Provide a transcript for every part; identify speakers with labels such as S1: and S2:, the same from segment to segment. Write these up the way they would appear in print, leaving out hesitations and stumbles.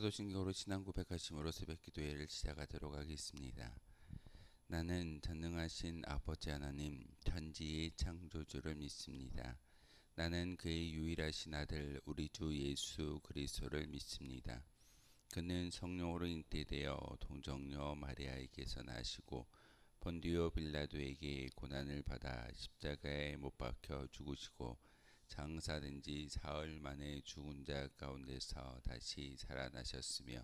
S1: 사도신경으로 신앙 고백하심으로 새벽기도회를 시작하도록 하겠습니다. 나는 전능하신 아버지 하나님 천지의 창조주를 믿습니다. 나는 그의 유일하신 아들 우리 주 예수 그리스도를 믿습니다. 그는 성령으로 잉태되어 동정녀 마리아에게서 나시고 본디오 빌라도에게 고난을 받아 십자가에 못 박혀 죽으시고 장사된 지 사흘 만에 죽은 자 가운데서 다시 살아나셨으며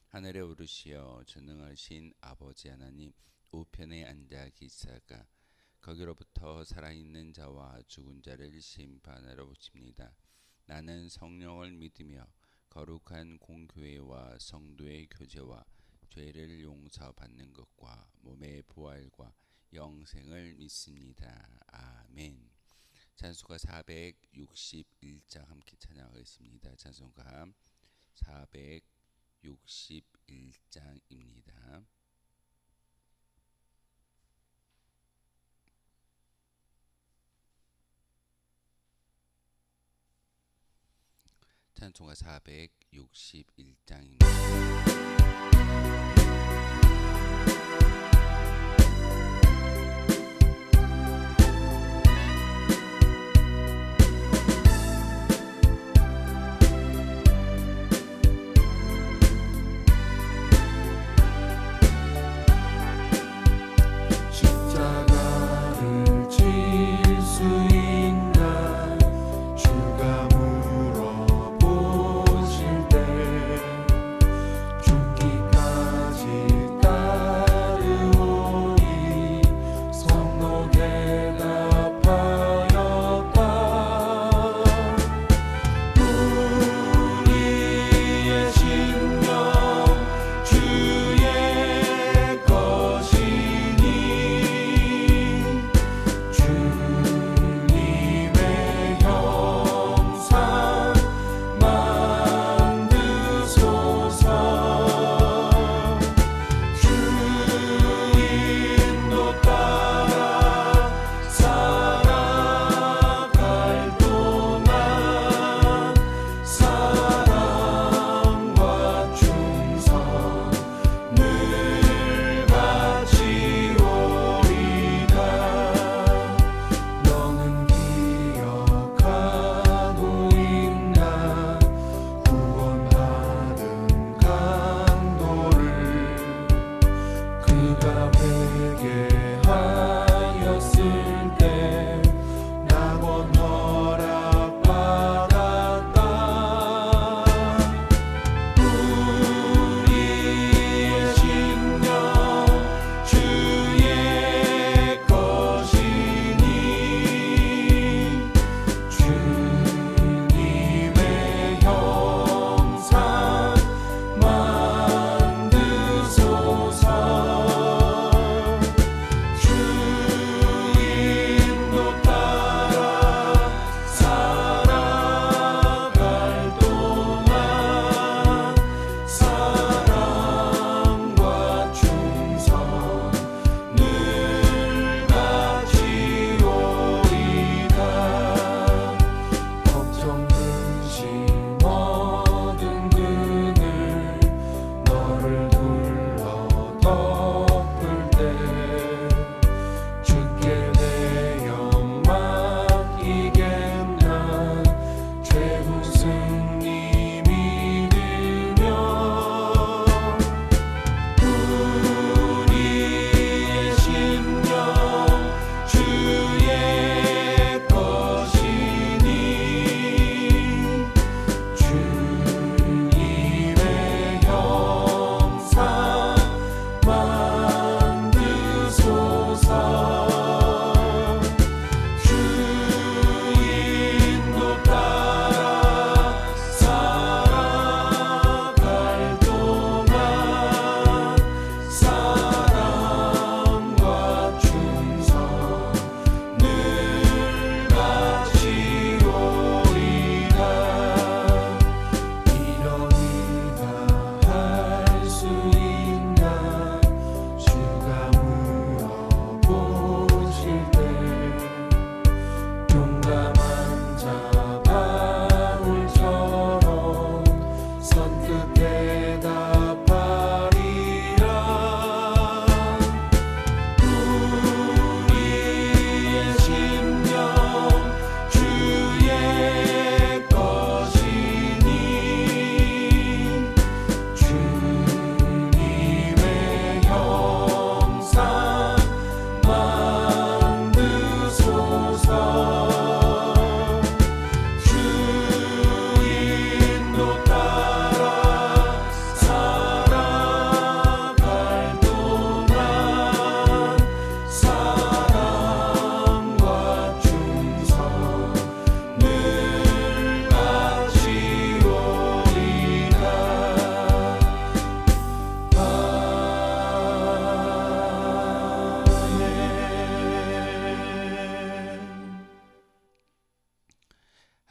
S1: 하늘에 오르시어 전능하신 아버지 하나님 우편에 앉아 계시다가 거기로부터 살아있는 자와 죽은 자를 심판하러 오십니다. 나는 성령을 믿으며 거룩한 공교회와 성도의 교제와 죄를 용서받는 것과 몸의 부활과 영생을 믿습니다. 아멘. 찬송가 461장 함께 찬양하겠습니다. 찬송가 461장입니다. 찬송가 461장입니다.
S2: 주가 물어보실 때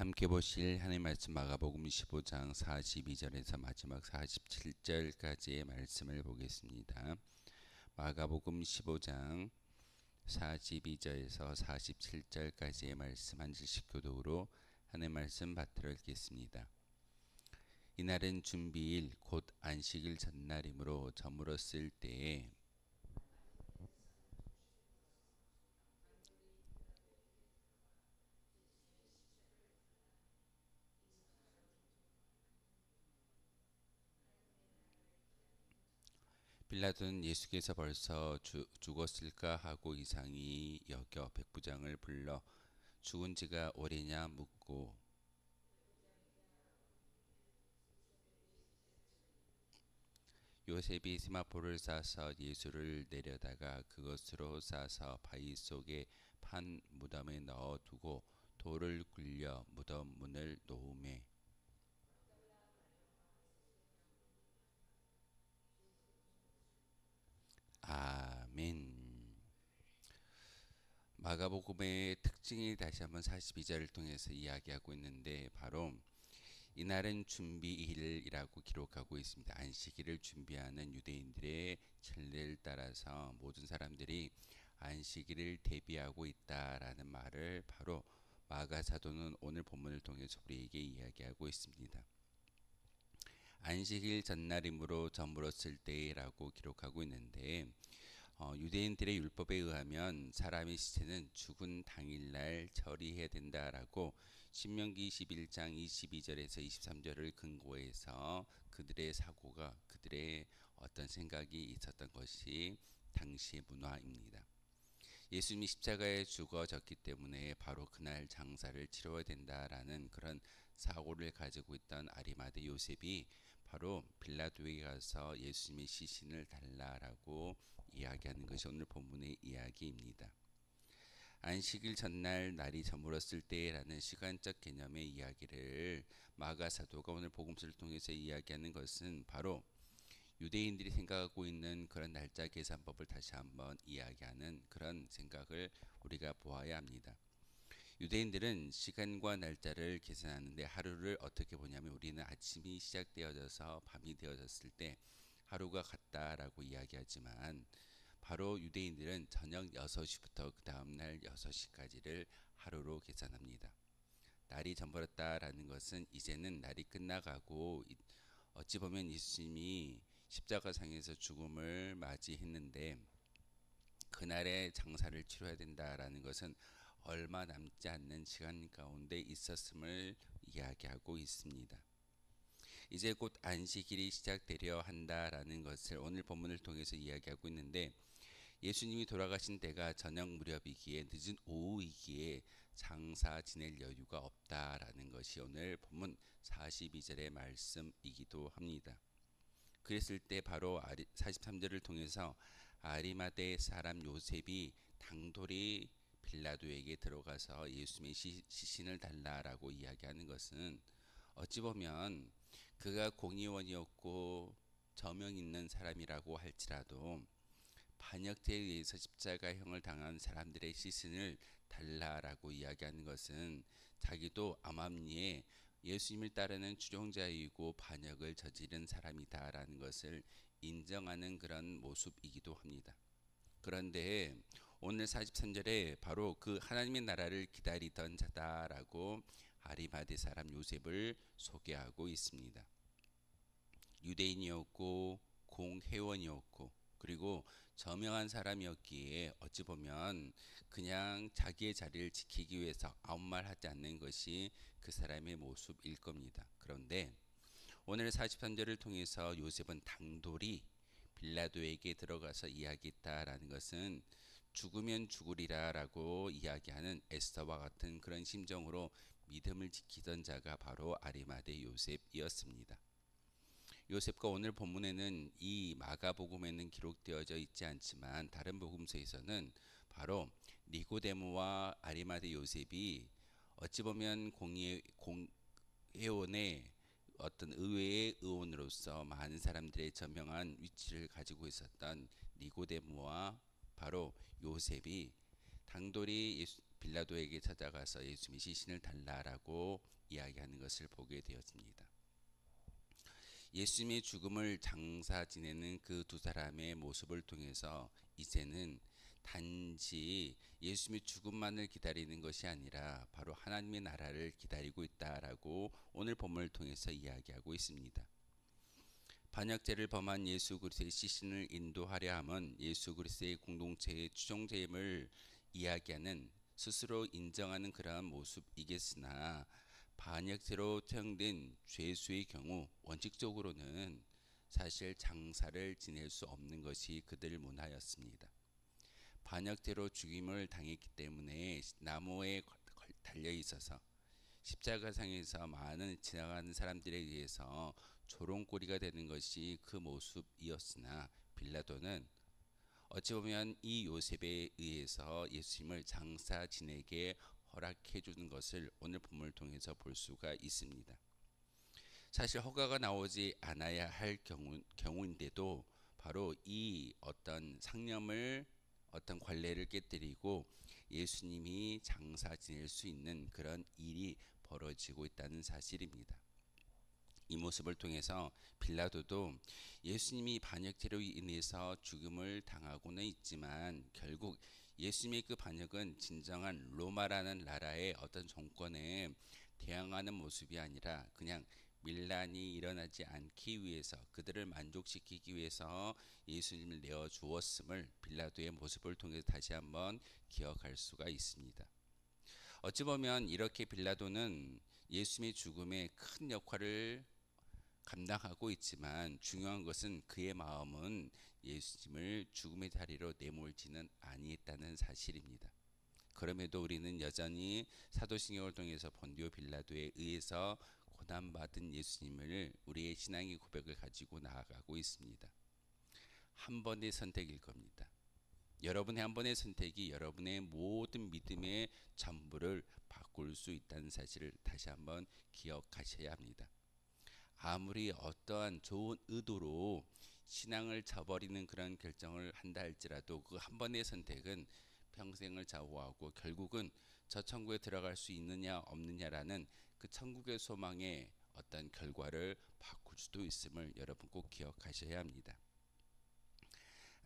S1: 함께 보실 하나님 말씀 마가복음 15장 42절에서 마지막 47절까지의 말씀을 보겠습니다. 마가복음 15장 42절에서 47절까지의 말씀 한 절씩 교독으로 하나님 말씀 받들어 읽겠습니다. 이날은 준비일 곧 안식일 전날이므로 저물었을 때에 빌라도는 예수께서 벌써 죽었을까 하고 이상히 여겨 백부장을 불러 죽은 지가 오래냐 묻고 요셉이 세마포를 싸서 예수를 내려다가 그것으로 싸서 바위 속에 판 무덤에 넣어 두고 돌을 굴려 무덤 문을 놓음에 아멘. 마가복음의 특징이 다시 한번 42절을 통해서 이야기하고 있는데 바로 이날은 준비일이라고 기록하고 있습니다. 안식일을 준비하는 유대인들의 전례를 따라서 모든 사람들이 안식일을 대비하고 있다라는 말을 바로 마가 사도는 오늘 본문을 통해서 우리에게 이야기하고 있습니다. 안식일 전날이므로 저물었을 때라고 기록하고 있는데 유대인들의 율법에 의하면 사람의 시체는 죽은 당일날 처리해야 된다라고 신명기 21장 22절에서 23절을 근거해서 그들의 사고가 그들의 어떤 생각이 있었던 것이 당시의 문화입니다. 예수님이 십자가에 죽어졌기 때문에 바로 그날 장사를 치러야 된다라는 그런 사고를 가지고 있던 아리마대 요셉이 바로 빌라도에게 가서 예수님의 시신을 달라라고 이야기하는 것이 오늘 본문의 이야기입니다. 안식일 전날 날이 저물었을 때라는 시간적 개념의 이야기를 마가 사도가 오늘 복음서를 통해서 이야기하는 것은 바로 유대인들이 생각하고 있는 그런 날짜 계산법을 다시 한번 이야기하는 그런 생각을 우리가 보아야 합니다. 유대인들은 시간과 날짜를 계산하는데 하루를 어떻게 보냐면 우리는 아침이 시작되어져서 밤이 되어졌을 때 하루가 같다라고 이야기하지만 바로 유대인들은 저녁 6시부터 그 다음날 6시까지를 하루로 계산합니다. 날이 저물었다라는 것은 이제는 날이 끝나가고 어찌 보면 예수님이 십자가상에서 죽음을 맞이했는데 그날의 장사를 치러야 된다라는 것은 얼마 남지 않는 시간 가운데 있었음을 이야기하고 있습니다. 이제 곧 안식일이 시작되려 한다라는 것을 오늘 본문을 통해서 이야기하고 있는데 예수님이 돌아가신 때가 저녁 무렵이기에 늦은 오후이기에 장사 지낼 여유가 없다라는 것이 오늘 본문 42절의 말씀이기도 합니다. 그랬을 때 바로 43절을 통해서 아리마대 사람 요셉이 당돌이 빌라도에게 들어가서 예수님의 시신을 달라라고 이야기하는 것은 어찌 보면 그가 공의원이었고 저명 있는 사람이라고 할지라도 반역죄에 의해서 십자가형을 당한 사람들의 시신을 달라라고 이야기하는 것은 자기도 암암리에 예수님을 따르는 추종자이고 반역을 저지른 사람이다라는 것을 인정하는 그런 모습이기도 합니다. 그런데 오늘 43절에 바로 그 하나님의 나라를 기다리던 자다라고 아리마대 사람 요셉을 소개하고 있습니다. 유대인이었고 공회원이었고 그리고 저명한 사람이었기에 어찌 보면 그냥 자기의 자리를 지키기 위해서 아무 말 하지 않는 것이 그 사람의 모습일 겁니다. 그런데 오늘 43절을 통해서 요셉은 당돌이 빌라도에게 들어가서 이야기했다라는 것은 죽으면 죽으리라라고 이야기하는 에스더와 같은 그런 심정으로 믿음을 지키던 자가 바로 아리마대 요셉이었습니다. 요셉과 오늘 본문에는 이 마가복음에는 기록되어져 있지 않지만 다른 복음서에서는 바로 니고데모와 아리마대 요셉이 어찌 보면 공회원의 어떤 의회의 의원으로서 많은 사람들의 저명한 위치를 가지고 있었던 니고데모와 바로 요셉이 당돌이 빌라도에게 찾아가서 예수님의 시신을 달라라고 이야기하는 것을 보게 되었습니다. 예수님의 죽음을 장사 지내는 그 두 사람의 모습을 통해서 이제는 단지 예수님의 죽음만을 기다리는 것이 아니라 바로 하나님의 나라를 기다리고 있다라고 오늘 본문을 통해서 이야기하고 있습니다. 반역죄를 범한 예수 그리스도의 시신을 인도하려 함은 예수 그리스도의 공동체의 추종자임을 이야기하는 스스로 인정하는 그러한 모습이겠으나 반역죄로 처형된 죄수의 경우 원칙적으로는 사실 장사를 지낼 수 없는 것이 그들 문화였습니다. 반역죄로 죽임을 당했기 때문에 나무에 달려 있어서 십자가상에서 많은 지나가는 사람들에 의해서 조롱거리가 되는 것이 그 모습이었으나 빌라도는 어찌 보면 이 요셉에 의해서 예수님을 장사 지내게 허락해 주는 것을 오늘 본문을 통해서 볼 수가 있습니다. 사실 허가가 나오지 않아야 할 경우인데도 바로 이 어떤 상념을 어떤 관례를 깨뜨리고 예수님이 장사 지낼 수 있는 그런 일이 벌어지고 있다는 사실입니다. 이 모습을 통해서 빌라도도 예수님이 반역죄로 인해서 죽음을 당하고는 있지만 결국 예수님의 그 반역은 진정한 로마라는 나라의 어떤 정권에 대항하는 모습이 아니라 그냥 밀란이 일어나지 않기 위해서 그들을 만족시키기 위해서 예수님을 내어 주었음을 빌라도의 모습을 통해서 다시 한번 기억할 수가 있습니다. 어찌 보면 이렇게 빌라도는 예수님의 죽음에 큰 역할을 감당하고 있지만 중요한 것은 그의 마음은 예수님을 죽음의 자리로 내몰지는 아니했다는 사실입니다. 그럼에도 우리는 여전히 사도신경을 통해서 본디오 빌라도에 의해서 고난받은 예수님을 우리의 신앙의 고백을 가지고 나아가고 있습니다. 한 번의 선택일 겁니다. 여러분의 한 번의 선택이 여러분의 모든 믿음의 전부를 바꿀 수 있다는 사실을 다시 한번 기억하셔야 합니다. 아무리 어떠한 좋은 의도로 신앙을 저버리는 그런 결정을 한다 할지라도 그 한 번의 선택은 평생을 좌우하고 결국은 저 천국에 들어갈 수 있느냐 없느냐라는 그 천국의 소망의 어떤 결과를 바꿀 수도 있음을 여러분 꼭 기억하셔야 합니다.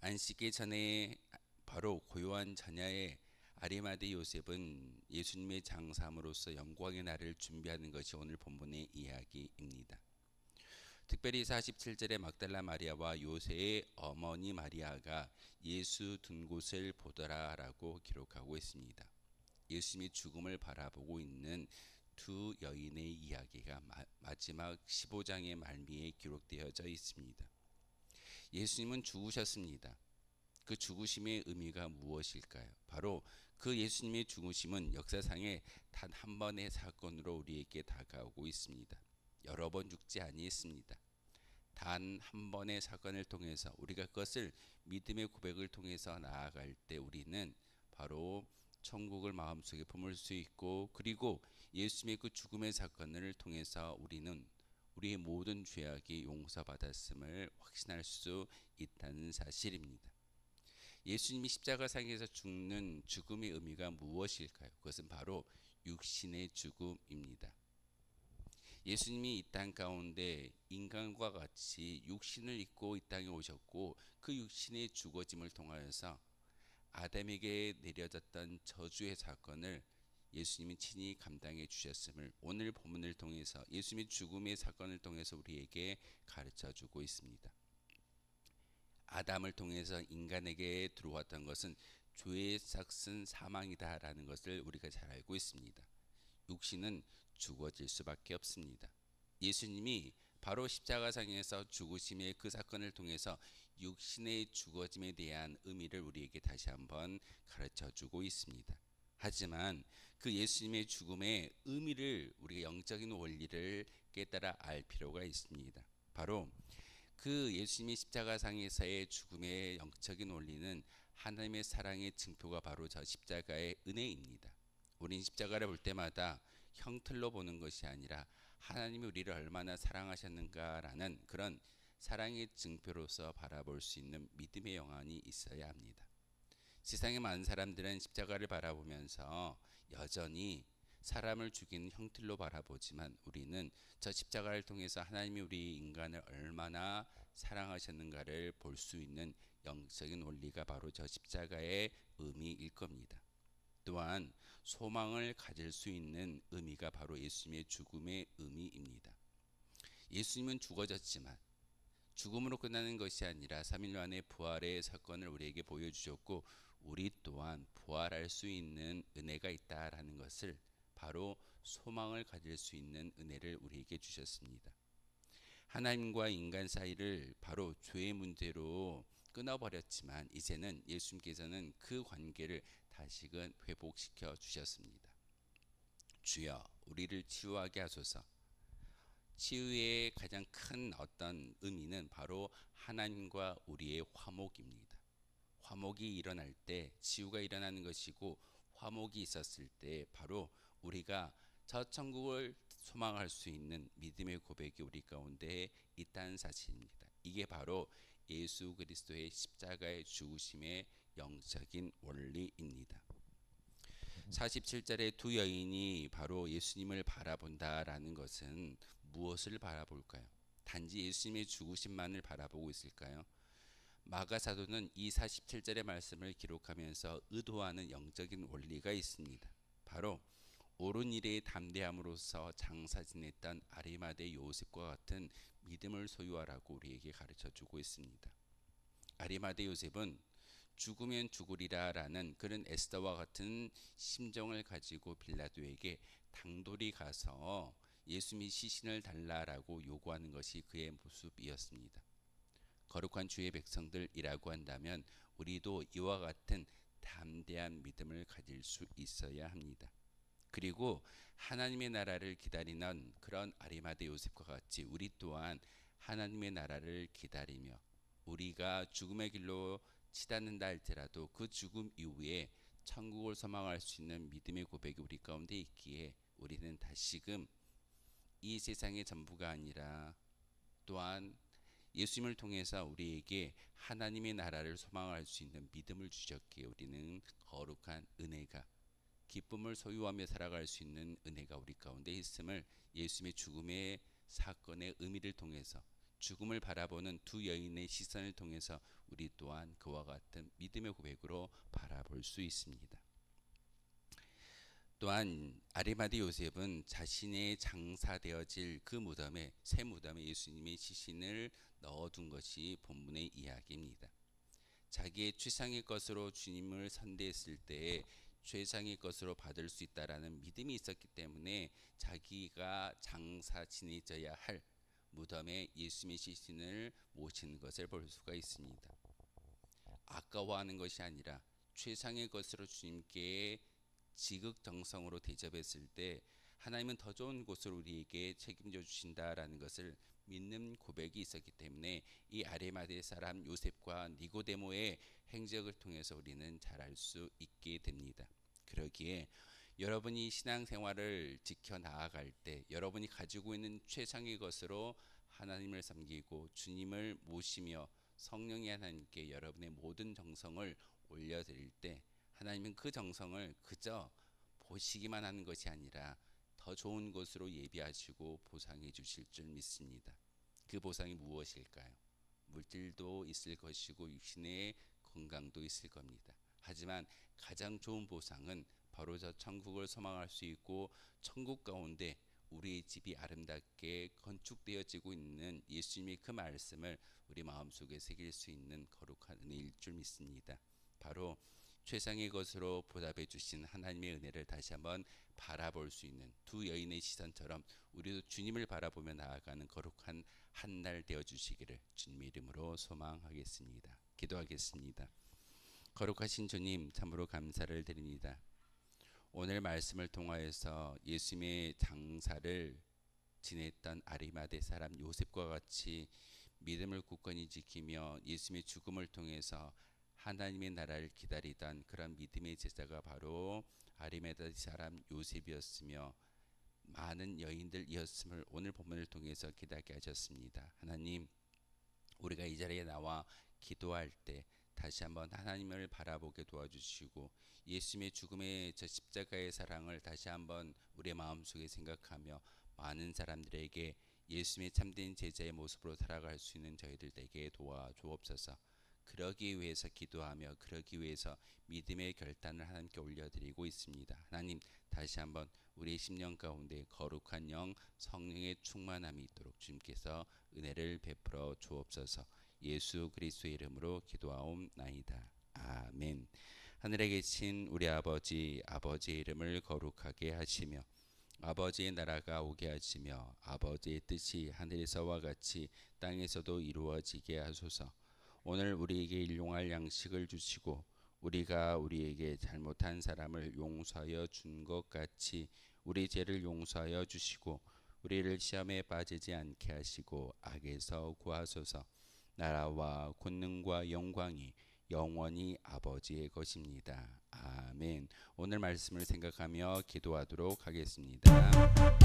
S1: 안식일 전에 바로 고요한 전야의 아리마대 요셉은 예수님의 장사함으로써 영광의 날을 준비하는 것이 오늘 본문의 이야기입니다. 특별히 47절에 막달라 마리아와 요새의 어머니 마리아가 예수 둔 곳을 보더라라고 기록하고 있습니다. 예수님의 죽음을 바라보고 있는 두 여인의 이야기가 마지막 15장의 말미에 기록되어져 있습니다. 예수님은 죽으셨습니다. 그 죽으심의 의미가 무엇일까요? 바로 그 예수님의 죽으심은 역사상의 단 한 번의 사건으로 우리에게 다가오고 있습니다. 여러 번 죽지 아니했습니다. 단 한 번의 사건을 통해서 우리가 그것을 믿음의 고백을 통해서 나아갈 때 우리는 바로 천국을 마음속에 품을 수 있고 그리고 예수님의 그 죽음의 사건을 통해서 우리는 우리의 모든 죄악이 용서받았음을 확신할 수 있다는 사실입니다. 예수님이 십자가상에서 죽는 죽음의 의미가 무엇일까요? 그것은 바로 육신의 죽음입니다. 예수님이 이 땅 가운데 인간과 같이 육신을 입고 이 땅에 오셨고 그 육신의 죽어짐을 통하여서 아담에게 내려졌던 저주의 사건을 예수님이 친히 감당해 주셨음을 오늘 본문을 통해서 예수님의 죽음의 사건을 통해서 우리에게 가르쳐 주고 있습니다. 아담을 통해서 인간에게 들어왔던 것은 죄의 삭슨 사망이다라는 것을 우리가 잘 알고 있습니다. 육신은 죽어질 수밖에 없습니다. 예수님이 바로 십자가상에서 죽으심의 그 사건을 통해서 육신의 죽어짐에 대한 의미를 우리에게 다시 한번 가르쳐 주고 있습니다. 하지만 그 예수님의 죽음의 의미를 우리가 영적인 원리를 깨달아 알 필요가 있습니다. 바로 그 예수님이 십자가상에서의 죽음의 영적인 원리는 하나님의 사랑의 증표가 바로 저 십자가의 은혜입니다. 우린 십자가를 볼 때마다 형틀로 보는 것이 아니라 하나님이 우리를 얼마나 사랑하셨는가라는 그런 사랑의 증표로서 바라볼 수 있는 믿음의 영안이 있어야 합니다. 세상의 많은 사람들은 십자가를 바라보면서 여전히 사람을 죽이는 형틀로 바라보지만 우리는 저 십자가를 통해서 하나님이 우리 인간을 얼마나 사랑하셨는가를 볼 수 있는 영적인 원리가 바로 저 십자가의 의미일 겁니다. 또한 소망을 가질 수 있는 의미가 바로 예수님의 죽음의 의미입니다. 예수님은 죽어졌지만 죽음으로 끝나는 것이 아니라 3일 만에 부활의 사건을 우리에게 보여주셨고 우리 또한 부활할 수 있는 은혜가 있다라는 것을 바로 소망을 가질 수 있는 은혜를 우리에게 주셨습니다. 하나님과 인간 사이를 바로 죄의 문제로 끊어버렸지만 이제는 예수님께서는 그 관계를 다시금 회복시켜 주셨습니다. 주여 우리를 치유하게 하소서. 치유의 가장 큰 어떤 의미는 바로 하나님과 우리의 화목입니다. 화목이 일어날 때 치유가 일어나는 것이고 화목이 있었을 때 바로 우리가 저 천국을 소망할 수 있는 믿음의 고백이 우리 가운데 있다는 사실입니다. 이게 바로 예수 그리스도의 십자가의 죽으심의 영적인 원리입니다. 47절에 두 여인이 바로 예수님을 바라본다라는 것은 무엇을 바라볼까요? 단지 예수님의 죽으심만을 바라보고 있을까요? 마가 사도는 이 47절의 말씀을 기록하면서 의도하는 영적인 원리가 있습니다. 바로 옳은 일에 담대함으로써 장사 지냈던 아리마대 요셉과 같은 믿음을 소유하라고 우리에게 가르쳐 주고 있습니다. 아리마대 요셉은 죽으면 죽으리라라는 그런 에스더와 같은 심정을 가지고 빌라도에게 당돌이 가서 예수님의 시신을 달라라고 요구하는 것이 그의 모습이었습니다. 거룩한 주의 백성들이라고 한다면 우리도 이와 같은 담대한 믿음을 가질 수 있어야 합니다. 그리고 하나님의 나라를 기다리는 그런 아리마대 요셉과 같이 우리 또한 하나님의 나라를 기다리며 우리가 죽음의 길로 치닫는다 할지라도 그 죽음 이후에 천국을 소망할 수 있는 믿음의 고백이 우리 가운데 있기에 우리는 다시금 이 세상의 전부가 아니라 또한 예수님을 통해서 우리에게 하나님의 나라를 소망할 수 있는 믿음을 주셨기에 우리는 거룩한 은혜가 기쁨을 소유하며 살아갈 수 있는 은혜가 우리 가운데 있음을 예수님의 죽음의 사건의 의미를 통해서 죽음을 바라보는 두 여인의 시선을 통해서 우리 또한 그와 같은 믿음의 고백으로 바라볼 수 있습니다. 또한 아리마대 요셉은 자신의 장사되어질 그 무덤에 새 무덤에 예수님의 시신을 넣어둔 것이 본문의 이야기입니다. 자기의 최상의 것으로 주님을 선대했을 때에 최상의 것으로 받을 수 있다라는 믿음이 있었기 때문에 자기가 장사 지내져야 할 무덤에 예수님의 시신을 모시는 것을 볼 수가 있습니다. 아까워하는 것이 아니라 최상의 것으로 주님께 지극정성으로 대접했을 때 하나님은 더 좋은 곳을 우리에게 책임져 주신다라는 것을 믿는 고백이 있었기 때문에 이 아리마대 사람 요셉과 니고데모의 행적을 통해서 우리는 잘 알 수 있게 됩니다. 그러기에 여러분이 신앙생활을 지켜 나아갈 때 여러분이 가지고 있는 최상의 것으로 하나님을 섬기고 주님을 모시며 성령의 하나님께 여러분의 모든 정성을 올려드릴 때 하나님은 그 정성을 그저 보시기만 하는 것이 아니라 더 좋은 곳으로 예비하시고 보상해 주실 줄 믿습니다. 그 보상이 무엇일까요? 물질도 있을 것이고 육신의 건강도 있을 겁니다. 하지만 가장 좋은 보상은 바로 저 천국을 소망할 수 있고 천국 가운데 우리의 집이 아름답게 건축되어지고 있는 예수님의 그 말씀을 우리 마음속에 새길 수 있는 거룩한 은혜일 줄 믿습니다. 바로 최상의 것으로 보답해 주신 하나님의 은혜를 다시 한번 바라볼 수 있는 두 여인의 시선처럼 우리도 주님을 바라보며 나아가는 거룩한 한 날 되어 주시기를 주님의 이름으로 소망하겠습니다. 기도하겠습니다. 거룩하신 주님 참으로 감사를 드립니다. 오늘 말씀을 통하여서 예수님의 장사를 지냈던 아리마대 사람 요셉과 같이 믿음을 굳건히 지키며 예수님의 죽음을 통해서 하나님의 나라를 기다리던 그런 믿음의 제자가 바로 아리마대 사람 요셉이었으며 많은 여인들이었음을 오늘 본문을 통해서 깨닫게 하셨습니다. 하나님, 우리가 이 자리에 나와 기도할 때 다시 한번 하나님을 바라보게 도와주시고 예수님의 죽음의 저 십자가의 사랑을 다시 한번 우리의 마음속에 생각하며 많은 사람들에게 예수님의 참된 제자의 모습으로 살아갈 수 있는 저희들 되게 도와주옵소서. 그러기 위해서 기도하며 그러기 위해서 믿음의 결단을 하나님께 올려드리고 있습니다. 하나님 다시 한번 우리의 심령 가운데 거룩한 영 성령의 충만함이 있도록 주님께서 은혜를 베풀어 주옵소서. 예수 그리스도의 이름으로 기도하옵나이다. 아멘. 하늘에 계신 우리 아버지의 이름을 거룩하게 하시며 아버지의 나라가 오게 하시며 아버지의 뜻이 하늘에서와 같이 땅에서도 이루어지게 하소서. 오늘 우리에게 일용할 양식을 주시고 우리가 우리에게 잘못한 사람을 용서하여 준 것 같이 우리 죄를 용서하여 주시고 우리를 시험에 빠지지 않게 하시고 악에서 구하소서. 나라와 권능과 영광이 영원히 아버지의 것입니다. 아멘. 오늘 말씀을 생각하며 기도하도록 하겠습니다.